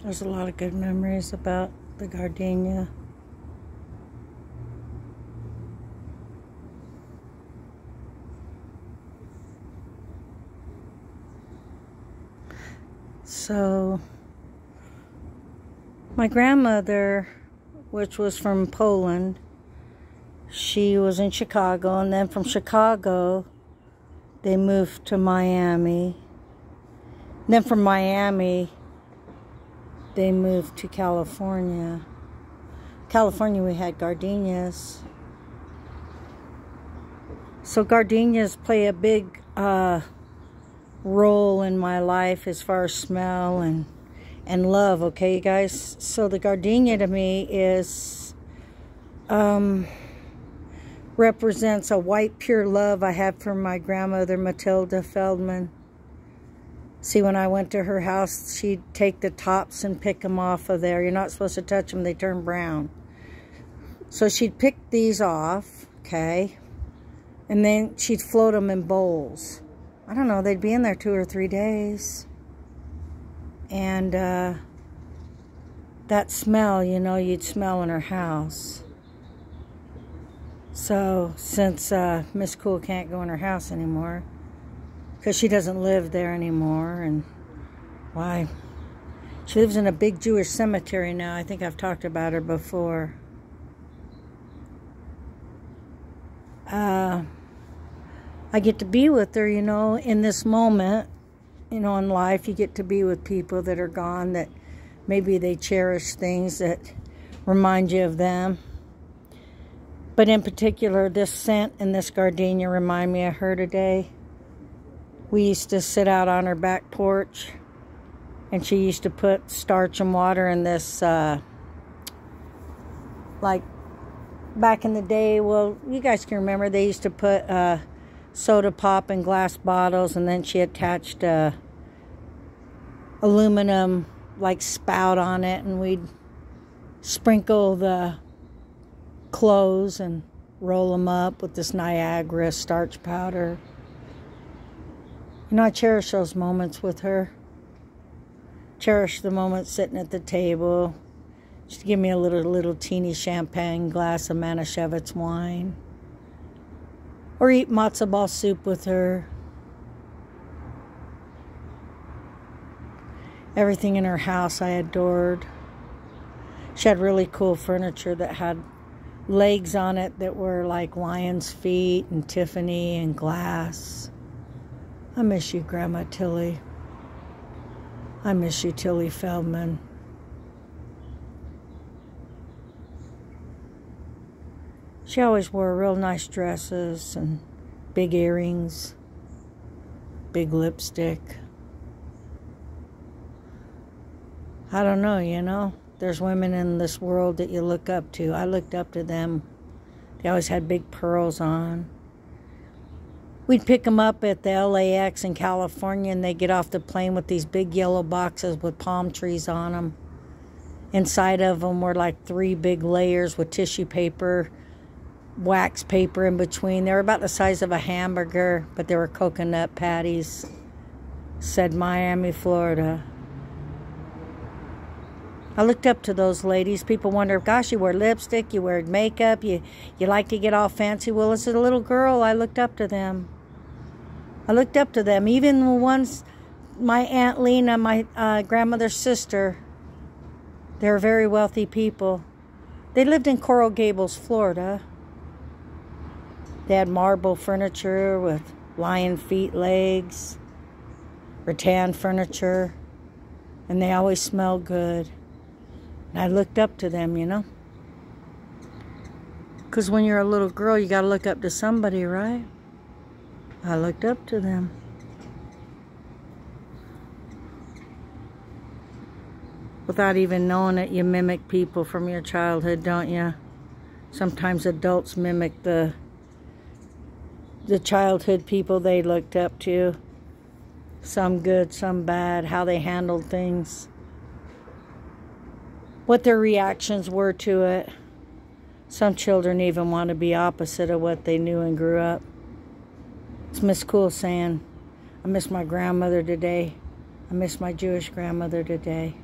There's a lot of good memories about the gardenia. So, my grandmother, which was from Poland, she was in Chicago, and then from Chicago, they moved to Miami. And then from Miami, they moved to California. California, we had gardenias. So gardenias play a big role in my life as far as smell and love, okay, you guys? So the gardenia to me is represents a white pure love I have for my grandmother, Matilda Feldman. See, when I went to her house, she'd take the tops and pick them off of there. You're not supposed to touch them, they turn brown. So she'd pick these off, okay, and then she'd float them in bowls. I don't know, they'd be in there 2 or 3 days. And that smell, you know, you'd smell in her house. So, since Miss Cool can't go in her house anymore, because she doesn't live there anymore, and why? She lives in a big Jewish cemetery now. I think I've talked about her before. I get to be with her, you know, in this moment, you know, in life. You get to be with people that are gone, that maybe they cherish things that remind you of them. But in particular, this scent and this gardenia remind me of her today. We used to sit out on her back porch, and she used to put starch and water in this, like, back in the day, well, you guys can remember, they used to put soda pop in glass bottles, and then she attached a aluminum, like, spout on it, and we'd sprinkle the clothes and roll them up with this Niagara starch powder. You know, I cherish those moments with her. Cherish the moments sitting at the table. She'd give me a little teeny champagne glass of Manischewitz wine. Or eat matzo ball soup with her. Everything in her house I adored. She had really cool furniture that had legs on it that were like lion's feet and Tiffany and glass. I miss you, Grandma Tilly. I miss you, Tilly Feldman. She always wore real nice dresses and big earrings, big lipstick. I don't know, you know. There's women in this world that you look up to. I looked up to them. They always had big pearls on. We'd pick them up at the LAX in California, and they'd get off the plane with these big yellow boxes with palm trees on them. Inside of them were like 3 big layers with tissue paper, wax paper in between. They were about the size of a hamburger, but they were coconut patties. Said Miami, Florida. I looked up to those ladies. People wonder, gosh, you wear lipstick, you wear makeup, you like to get all fancy. Well, as a little girl, I looked up to them. I looked up to them. Even the ones, my Aunt Lena, my grandmother's sister, they're very wealthy people. They lived in Coral Gables, Florida. They had marble furniture with lion feet legs, rattan furniture, and they always smelled good. And I looked up to them, you know. Because when you're a little girl, you got to look up to somebody, right? I looked up to them. Without even knowing it, you mimic people from your childhood, don't you? Sometimes adults mimic the childhood people they looked up to. Some good, some bad, how they handled things. What their reactions were to it. Some children even want to be opposite of what they knew and grew up. It's Miss Cool saying, I miss my grandmother today. I miss my Jewish grandmother today.